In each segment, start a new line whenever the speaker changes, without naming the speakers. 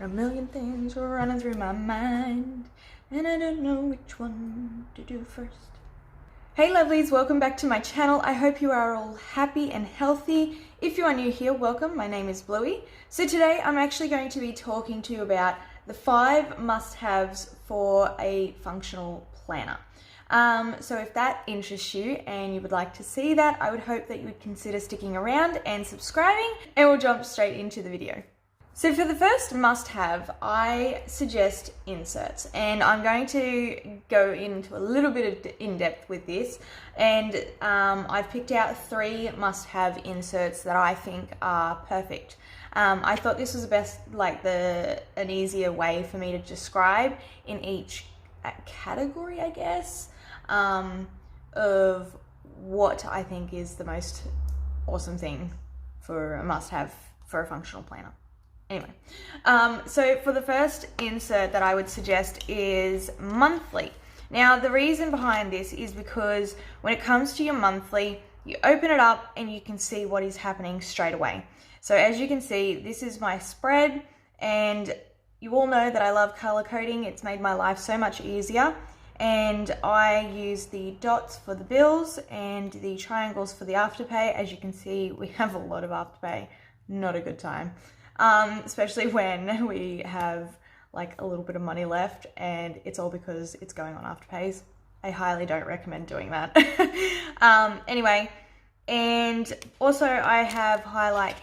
A million things were running through my mind, and I don't know which one to do first. Hey lovelies, welcome back to my channel. I hope you are all happy and healthy. If you are new here, welcome. My name is Bluey. So today I'm actually going to be talking to you about the 5 must-haves for a functional planner. So if that interests you and you would like to see that, I would hope that you would consider sticking around and subscribing, and we'll jump straight into the video. So for the first must-have, I suggest inserts, and I'm going to go into a little bit of in-depth with this, and I've picked out 3 must-have inserts that I think are perfect. I thought this was the best, an easier way for me to describe in each category, I guess, of what I think is the most awesome thing for a must-have for a functional planner. Anyway, so for the first insert that I would suggest is monthly. Now, the reason behind this is because when it comes to your monthly, you open it up and you can see what is happening straight away. So as you can see, this is my spread, and you all know that I love color coding. It's made my life so much easier. And I use the dots for the bills and the triangles for the afterpay. As you can see, we have a lot of afterpay. Not a good time. Especially when we have like a little bit of money left and it's all because it's going on afterpays. I highly don't recommend doing that. Anyway, and also I have highlighted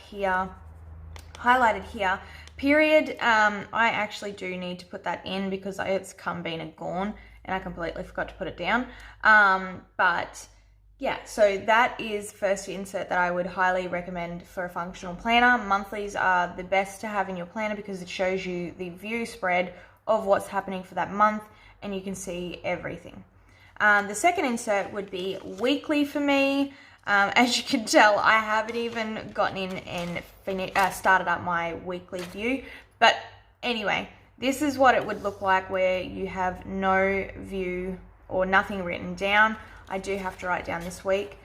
here, period. I actually do need to put that in because it's come, been, and gone, and I completely forgot to put it down. But yeah, so that is first insert that I would highly recommend for a functional planner. Monthlies are the best to have in your planner because it shows you the view spread of what's happening for that month, and you can see everything. The second insert would be weekly for me. As you can tell, I haven't even gotten in and started up my weekly view. But anyway, this is what it would look like where you have no view or nothing written down. I do have to write down this week.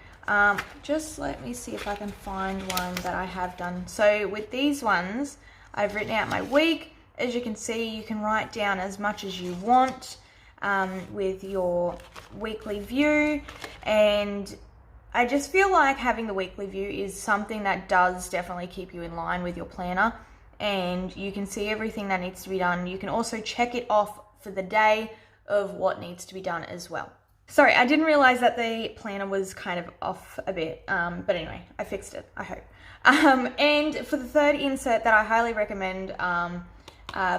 Just let me see if I can find one that I have done. So with these ones, I've written out my week. As you can see, you can write down as much as you want with your weekly view. And I just feel like having the weekly view is something that does definitely keep you in line with your planner. And you can see everything that needs to be done. You can also check it off for the day of what needs to be done as well. Sorry, I didn't realize that the planner was kind of off a bit, but anyway, I fixed it, I hope. And for the third insert that I highly recommend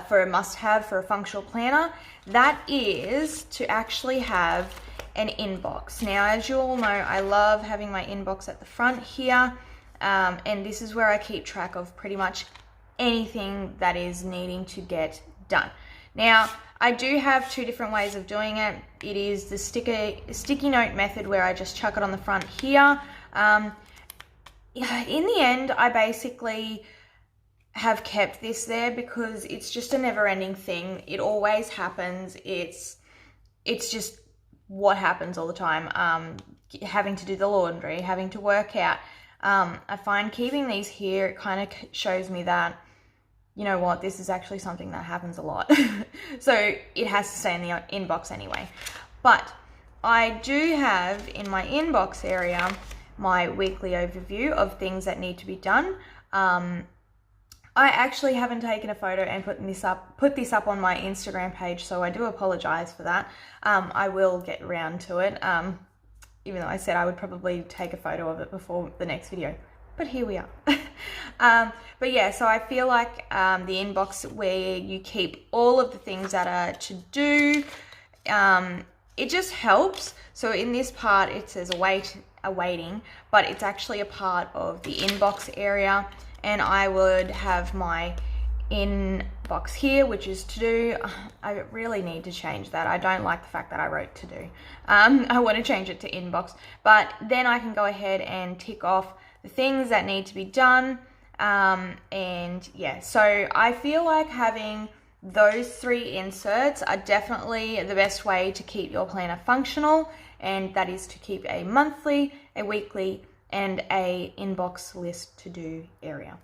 for a must-have for a functional planner, that is to actually have an inbox. Now, as you all know, I love having my inbox at the front here, and this is where I keep track of pretty much anything that is needing to get done. Now, I do have 2 different ways of doing it. It is the sticky note method where I just chuck it on the front here. In the end, I basically have kept this there because it's just a never-ending thing. It always happens. It's just what happens all the time. Having to do the laundry, having to work out. I find keeping these here, it kind of shows me that, you know what, this is actually something that happens a lot. So it has to stay in the inbox anyway. But I do have in my inbox area my weekly overview of things that need to be done. I actually haven't taken a photo and put this up on my Instagram page, so I do apologize for that. I will get around to it, even though I said I would probably take a photo of it before the next video. But here we are. But yeah, so I feel like the inbox where you keep all of the things that are to do, it just helps. So in this part, it says awaiting, but it's actually a part of the inbox area. And I would have my inbox here, which is to do. I really need to change that. I don't like the fact that I wrote to do. I want to change it to inbox, but then I can go ahead and tick off the things that need to be done. And yeah, so I feel like having those 3 inserts are definitely the best way to keep your planner functional, and that is to keep a monthly, a weekly, and a inbox list to do area.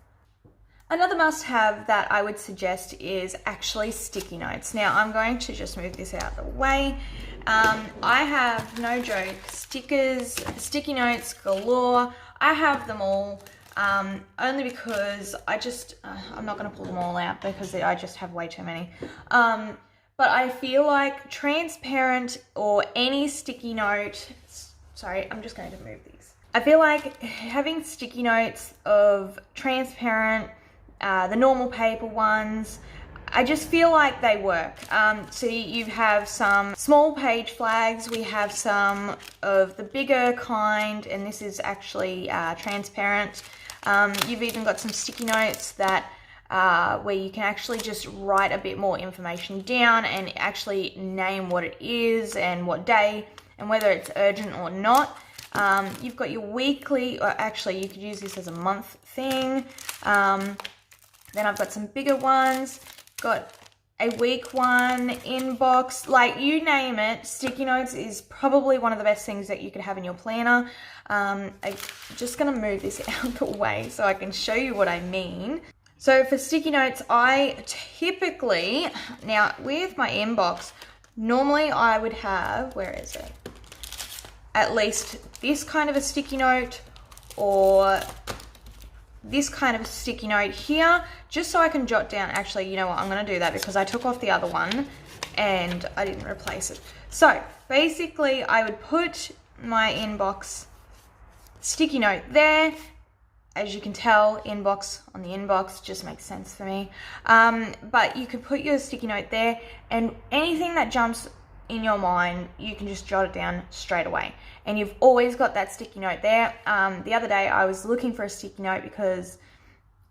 Another must-have that I would suggest is actually sticky notes. Now, I'm going to just move this out of the way. I have, no joke, sticky notes galore. I have them all, only because I'm not going to pull them all out because I just have way too many. But I feel like transparent or any sticky note, sorry, I'm just going to move these. I feel like having sticky notes of transparent, the normal paper ones, I just feel like they work. So you have some small page flags, we have some of the bigger kind, and this is actually transparent. You've even got some sticky notes that where you can actually just write a bit more information down and actually name what it is and what day and whether it's urgent or not. You've got your weekly, or actually you could use this as a month thing. Then I've got some bigger ones, got a week one, inbox, like you name it. Sticky notes is probably one of the best things that you could have in your planner. I'm just gonna move this out of the way so I can show you what I mean. So for sticky notes, I typically, now with my inbox, normally I would have, where is it? At least this kind of a sticky note or this kind of sticky note here, just so I can jot down, actually, you know what, I'm going to do that because I took off the other one and I didn't replace it. So basically I would put my inbox sticky note there. As you can tell, inbox on the inbox just makes sense for me. But you could put your sticky note there, and anything that jumps in your mind, you can just jot it down straight away. And you've always got that sticky note there. The other day I was looking for a sticky note because,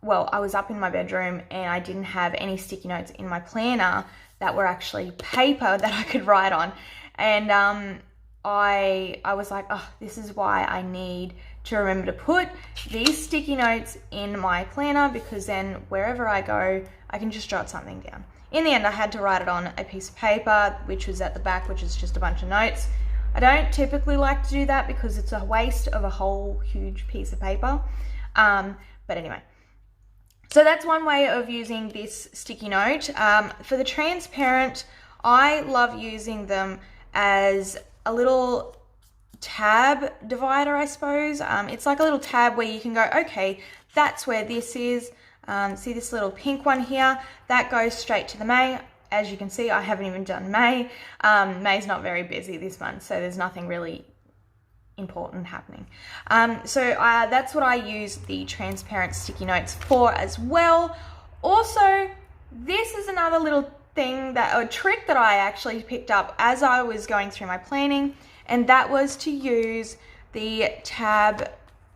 well, I was up in my bedroom and I didn't have any sticky notes in my planner that were actually paper that I could write on. And I was like, oh, this is why I need to remember to put these sticky notes in my planner, because then wherever I go, I can just jot something down. In the end, I had to write it on a piece of paper, which was at the back, which is just a bunch of notes. I don't typically like to do that because it's a waste of a whole huge piece of paper. But anyway, so that's one way of using this sticky note. For the transparent, I love using them as a little tab divider, I suppose. It's like a little tab where you can go, okay, that's where this is. See this little pink one here? That goes straight to the May. As you can see, I haven't even done May. May's not very busy this month, so there's nothing really important happening. So that's what I use the transparent sticky notes for as well. Also, this is another little thing a trick that I actually picked up as I was going through my planning, and that was to use the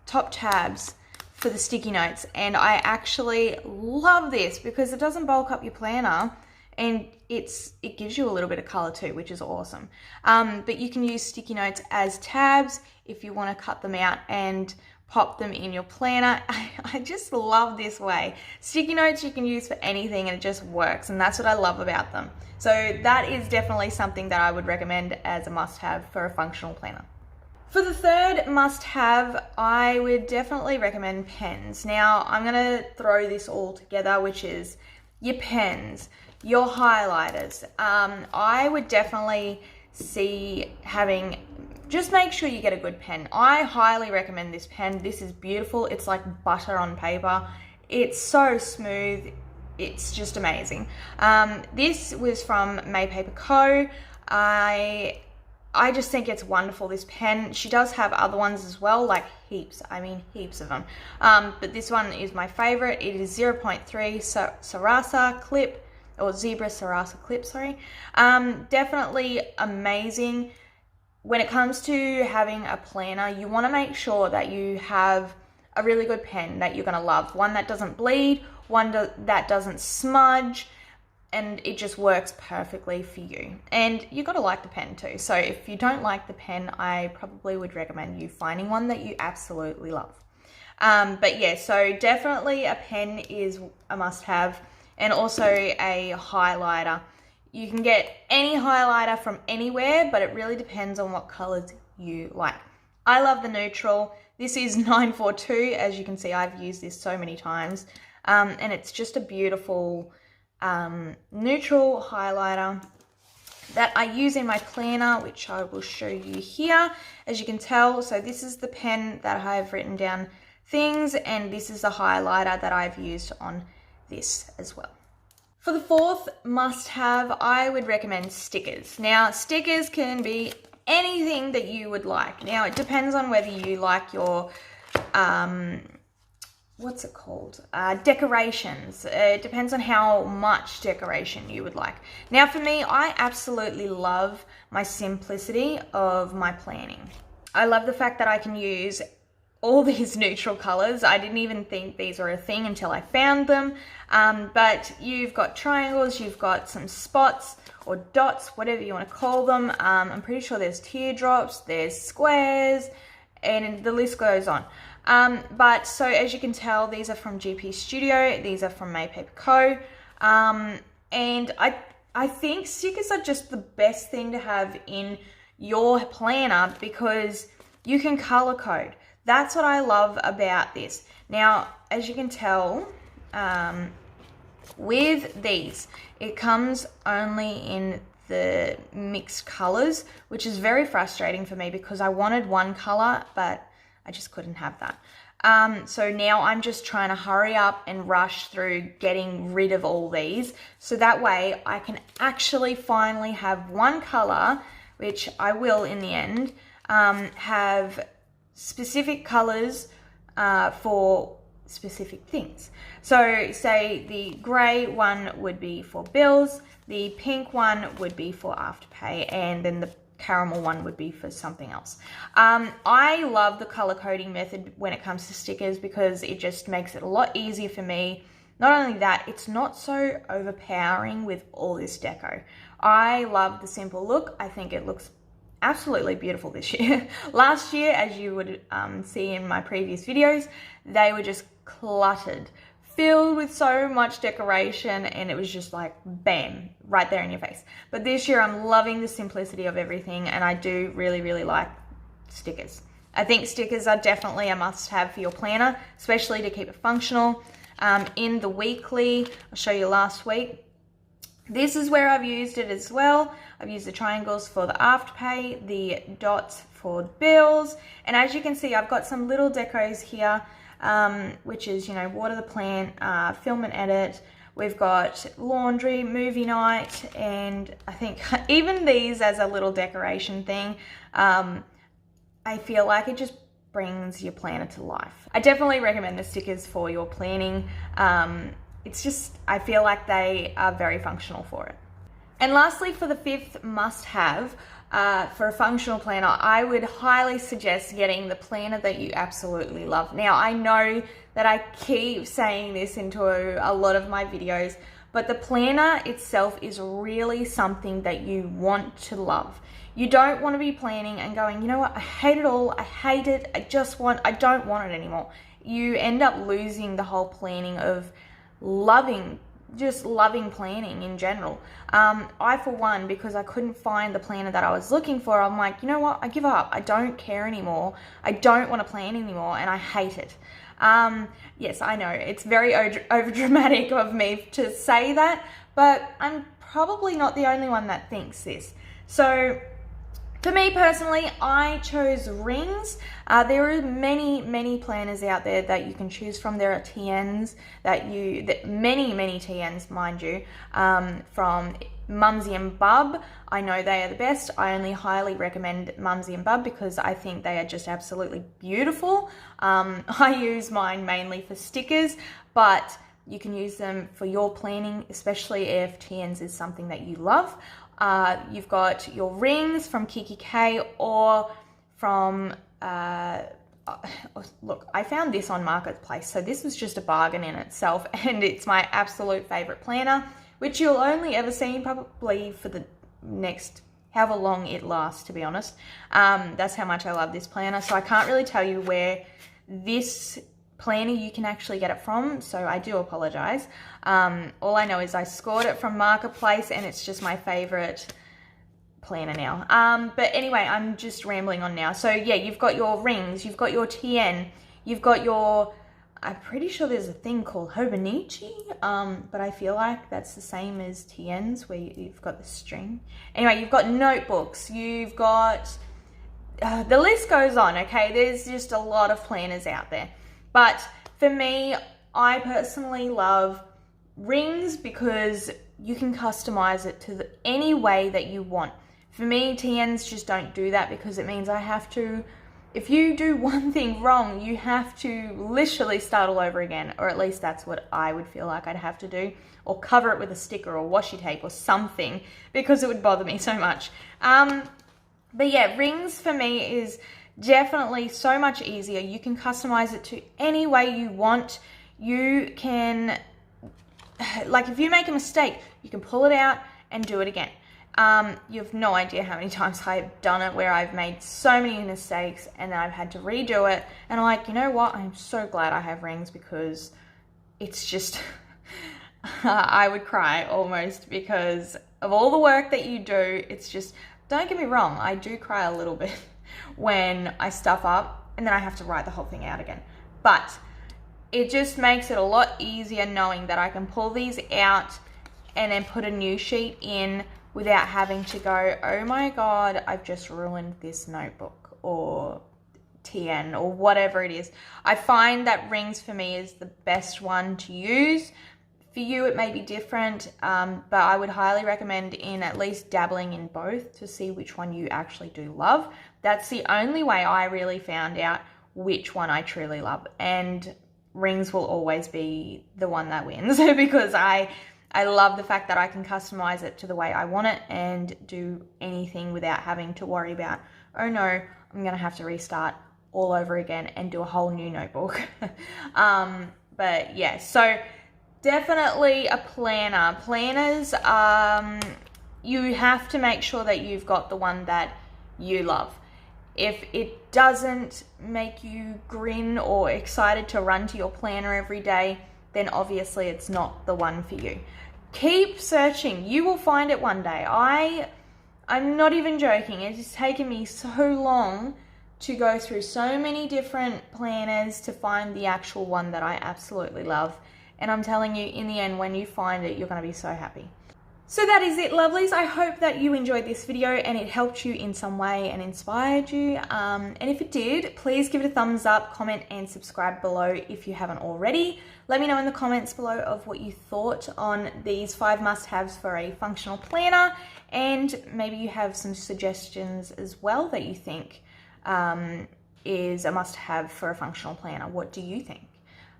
top tabs for the sticky notes. And I actually love this because it doesn't bulk up your planner, and it gives you a little bit of color too, which is awesome. But you can use sticky notes as tabs if you want to cut them out and pop them in your planner. I just love this way. Sticky notes you can use for anything and it just works, and that's what I love about them. So that is definitely something that I would recommend as a must-have for a functional planner. For the third must-have, I would definitely recommend pens. Now, I'm going to throw this all together, which is your pens, your highlighters. I would definitely just make sure you get a good pen. I highly recommend this pen. This is beautiful. It's like butter on paper. It's so smooth. It's just amazing. This was from May Paper Co. I just think it's wonderful, this pen. She does have other ones as well, like heaps. I mean, heaps of them. But this one is my favorite. It is 0.3 Sarasa clip, or Zebra Sarasa clip, sorry. Definitely amazing. When it comes to having a planner, you want to make sure that you have a really good pen that you're going to love. One that doesn't bleed, one that doesn't smudge, and it just works perfectly for you. And you've got to like the pen too. So if you don't like the pen, I probably would recommend you finding one that you absolutely love. But yeah, so definitely a pen is a must-have, and also a highlighter. You can get any highlighter from anywhere, but it really depends on what colors you like. I love the neutral. This is 942. As you can see, I've used this so many times. and it's just a beautiful neutral highlighter that I use in my planner, which I will show you here. As you can tell, so this is the pen that I've written down things, and this is the highlighter that I've used on this as well. For the fourth must-have, I would recommend stickers. Now, stickers can be anything that you would like. Now, it depends on whether you like your, what's it called? Decorations. It depends on how much decoration you would like. Now, for me, I absolutely love my simplicity of my planning. I love the fact that I can use all these neutral colors. I didn't even think these were a thing until I found them. But you've got triangles, you've got some spots or dots, whatever you want to call them. I'm pretty sure there's teardrops, there's squares, and the list goes on. But so as you can tell, these are from GP Studio, these are from May Paper Co. And I think stickers are just the best thing to have in your planner because you can color code. That's what I love about this. Now, as you can tell, with these, it comes only in the mixed colors, which is very frustrating for me because I wanted one color, but I just couldn't have that. So now I'm just trying to hurry up and rush through getting rid of all these. So that way I can actually finally have one color, which I will in the end, have specific colors for specific things. So say the gray one would be for bills, the pink one would be for Afterpay, and then the caramel one would be for something else. I love the color coding method when it comes to stickers because it just makes it a lot easier for me. Not only that, it's not so overpowering with all this deco. I love the simple look. I think it looks absolutely beautiful this year. Last year, as you would see in my previous videos, they were just cluttered, filled with so much decoration, and it was just like bam, right there in your face. But this year I'm loving the simplicity of everything, and I do really like stickers. I think stickers are definitely a must-have for your planner, especially to keep it functional. In the weekly, I'll show you last week, this is where I've used it as well. I've used the triangles for the Afterpay, the dots for the bills, and as you can see, I've got some little decos here, which is, you know, water the plant, film and edit. We've got laundry, movie night, and I think even these as a little decoration thing, I feel like it just brings your planner to life. I definitely recommend the stickers for your planning. It's just, I feel like they are very functional for it. And lastly, for the fifth must-have, for a functional planner, I would highly suggest getting the planner that you absolutely love. Now, I know that I keep saying this into a lot of my videos, but the planner itself is really something that you want to love. You don't want to be planning and going, you know what, I hate it all, I hate it, I don't want it anymore. You end up losing the whole planning of just loving planning in general. I, for one, because I couldn't find the planner that I was looking for, I'm like, you know what, I give up. I don't care anymore. I don't want to plan anymore, and I hate it. Yes, I know, it's very over-dramatic of me to say that, but I'm probably not the only one that thinks this. So, for me personally, I chose rings. There are many planners out there that you can choose from. There are TNs many TNs, mind you, from Mumsy Bub. I know they are the best. I only highly recommend Mumsy Bub because I think they are just absolutely beautiful. I use mine mainly for stickers, but you can use them for your planning, especially if TNs is something that you love. You've got your rings from Kiki K or from, look, I found this on Marketplace, so this was just a bargain in itself, and it's my absolute favorite planner, which you'll only ever see probably for the next however long it lasts, to be honest. That's how much I love this planner, so I can't really tell you where this planner you can actually get it from, so I do apologize. All I know is I scored it from Marketplace, and it's just my favorite planner now. But anyway, I'm just rambling on now. So yeah, you've got your rings, you've got your TN, you've got your I'm pretty sure there's a thing called Hobonichi, but I feel like that's the same as TNs where you've got the string. Anyway, you've got notebooks, you've got, the list goes on, okay? There's just a lot of planners out there. But for me, I personally love rings because you can customize it to any way that you want. For me, TNs just don't do that because it means I have to, if you do one thing wrong, you have to literally start all over again, or at least that's what I would feel like I'd have to do, or cover it with a sticker or washi tape or something, because it would bother me so much. But yeah, rings for me is definitely so much easier. You can customize it to any way you want. You can, like if you make a mistake, you can pull it out and do it again. You have no idea how many times I've done it where I've made so many mistakes and then I've had to redo it. And I'm like, you know what? I'm so glad I have rings because it's just, I would cry almost because of all the work that you do. It's just, don't get me wrong, I do cry a little bit when I stuff up and then I have to write the whole thing out again. But it just makes it a lot easier knowing that I can pull these out and then put a new sheet in without having to go, oh my God, I've just ruined this notebook or TN or whatever it is. I find that rings for me is the best one to use. For you, it may be different, but I would highly recommend in at least dabbling in both to see which one you actually do love. That's the only way I really found out which one I truly love. And rings will always be the one that wins because I love the fact that I can customize it to the way I want it and do anything without having to worry about, oh no, I'm going to have to restart all over again and do a whole new notebook. But yeah, so definitely a planner. Planners, you have to make sure that you've got the one that you love. If it doesn't make you grin or excited to run to your planner every day, then obviously it's not the one for you. Keep searching. You will find it one day. I'm not even joking. It has taken me so long to go through so many different planners to find the actual one that I absolutely love. And I'm telling you, in the end, when you find it, you're going to be so happy. So that is it, lovelies. I hope that you enjoyed this video and it helped you in some way and inspired you. And if it did, please give it a thumbs up, comment and subscribe below if you haven't already. Let me know in the comments below of what you thought on these 5 must-haves for a functional planner, and maybe you have some suggestions as well that you think is a must-have for a functional planner. What do you think?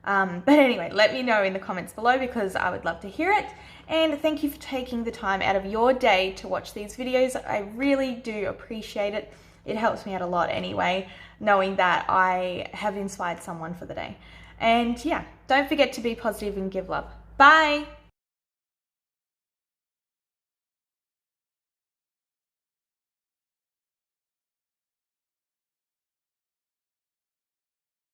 But anyway, let me know in the comments below because I would love to hear it. And thank you for taking the time out of your day to watch these videos. I really do appreciate it. It helps me out a lot anyway, knowing that I have inspired someone for the day. And yeah, don't forget to be positive and give love. Bye!